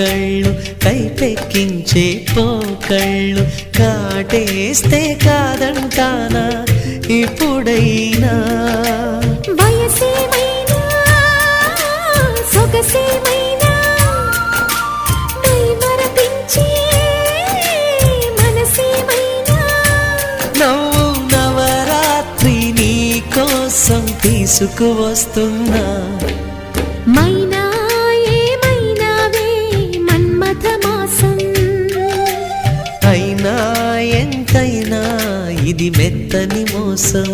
కళ్ళు కైపెక్కించే పోకళ్ళు కాటేస్తే కాదంటానా ఇప్పుడైనా వయసేమైనా సొగసేమైనా మరపించే మనసేమైనా నవ్వు నవరాత్రి నీ కోసం తీసుకువస్తున్నా మైనా ఏమైనావే మన్మథ మాసం అయినా ఎంతైనా ఇది మెత్తని మోసం